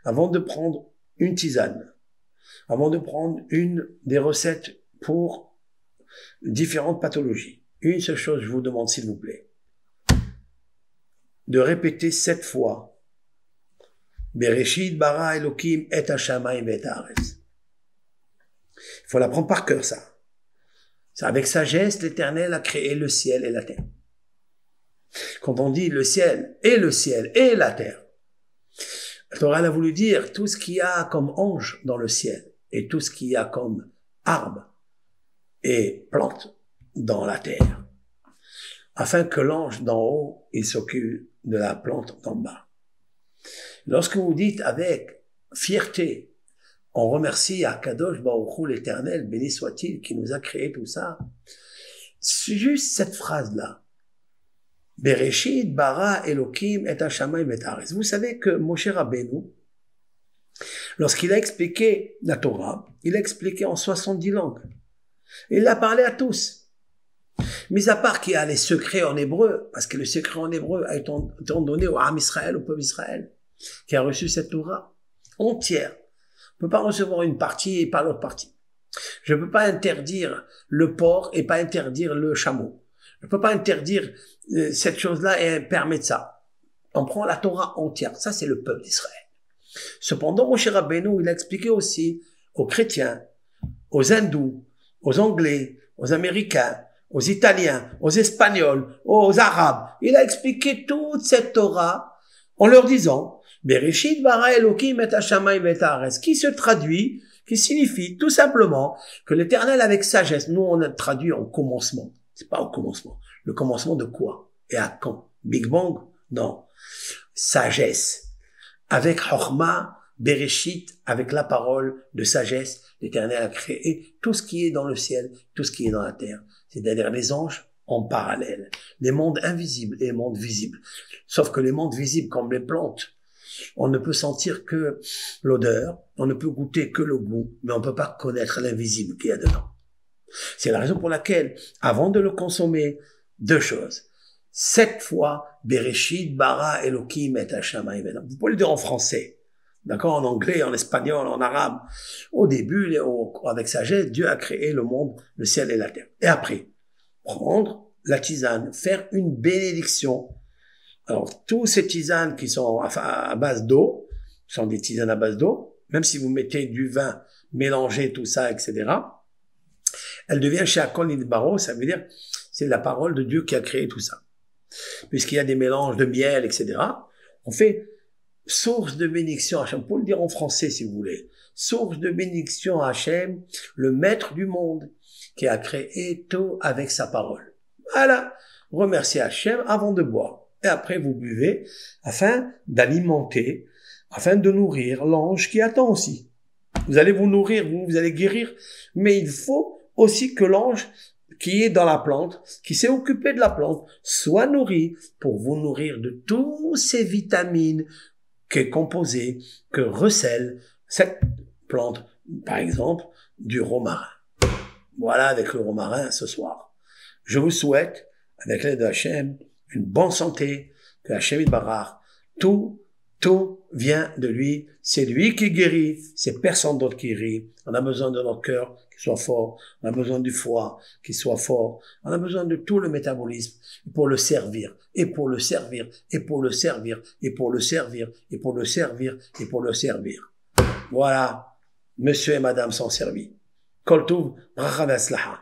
Avant de prendre une tisane, avant de prendre une des recettes pour différentes pathologies, une seule chose, je vous demande s'il vous plaît, de répéter 7 fois Bereshit bara Elokim et hashamayim et haaretz. Il faut l'apprendre par cœur, ça. C'est avec sagesse, l'Éternel a créé le ciel et la terre. Quand on dit le ciel et la terre, la Torah a voulu dire tout ce qu'il y a comme ange dans le ciel et tout ce qu'il y a comme arbre et plante dans la terre, afin que l'ange d'en haut, il s'occupe de la plante d'en bas. Lorsque vous dites avec fierté, on remercie Akadosh Baruch Hu l'Éternel, béni soit-il, qui nous a créé tout ça, c'est juste cette phrase-là. Bereshit bara Elokim et hashamayim et haaretz. Vous savez que Moshe Rabbeinu, lorsqu'il a expliqué la Torah, il a expliqué en 70 langues. Il a parlé à tous. Mis à part qu'il y a les secrets en hébreu, parce que le secret en hébreu a été donné au Am Israël, au peuple Israël, qui a reçu cette Torah entière. On ne peut pas recevoir une partie et pas l'autre partie. Je ne peux pas interdire le porc et pas interdire le chameau. Je ne peux pas interdire cette chose-là et permettre ça. On prend la Torah entière. Ça, c'est le peuple d'Israël. Cependant, Moshe Rabbeinu, il a expliqué aussi aux chrétiens, aux hindous, aux anglais, aux américains, aux italiens, aux espagnols, aux arabes. Il a expliqué toute cette Torah en leur disant Bereshit bara Elokim et hashamayim et haaretz, qui se traduit, qui signifie tout simplement que l'Éternel avec sagesse, nous on a traduit en commencement. C'est pas au commencement. Le commencement de quoi? Et à quand? Big Bang? Non. Sagesse. Avec Chochma, Bereshit, avec la parole de sagesse, l'Éternel a créé tout ce qui est dans le ciel, tout ce qui est dans la terre. C'est-à-dire les anges en parallèle. Les mondes invisibles et les mondes visibles. Sauf que les mondes visibles, comme les plantes, on ne peut sentir que l'odeur, on ne peut goûter que le goût, mais on ne peut pas connaître l'invisible qu'il y a dedans. C'est la raison pour laquelle, avant de le consommer, 2 choses. 7 fois, Bereshit bara Elokim et hashamayim. Vous pouvez le dire en français, d'accord, en anglais, en espagnol, en arabe. Au début, avec sagesse, Dieu a créé le monde, le ciel et la terre. Et après, prendre la tisane, faire une bénédiction. Alors, tous ces tisanes qui sont à base d'eau, sont des tisanes à base d'eau, même si vous mettez du vin, mélangez tout ça, etc., elle devient She'akol Nidbaro, ça veut dire, c'est la parole de Dieu qui a créé tout ça. Puisqu'il y a des mélanges de miel, etc., on fait source de bénédiction à Hachem. Pour le dire en français, si vous voulez. Source de bénédiction à Hachem, le maître du monde, qui a créé tout avec sa parole. Voilà. Remerciez Hachem avant de boire. Et après, vous buvez afin d'alimenter, afin de nourrir l'ange qui attend aussi. Vous allez vous nourrir, vous allez guérir, mais il faut aussi que l'ange qui est dans la plante, qui s'est occupé de la plante, soit nourri pour vous nourrir de toutes ces vitamines qu'est composée, que recèle cette plante, par exemple, du romarin. Voilà avec le romarin ce soir. Je vous souhaite, avec l'aide de Hachem, une bonne santé, que Hachem Yitbarach, tout vient de lui, c'est lui qui guérit, c'est personne d'autre qui guérit. On a besoin de notre cœur qui soit fort, on a besoin du foie qui soit fort, on a besoin de tout le métabolisme pour le servir, et pour le servir, et pour le servir, et pour le servir, et pour le servir, et pour le servir. Voilà, monsieur et madame sont servis. Kol tov, bracha v'atzlacha.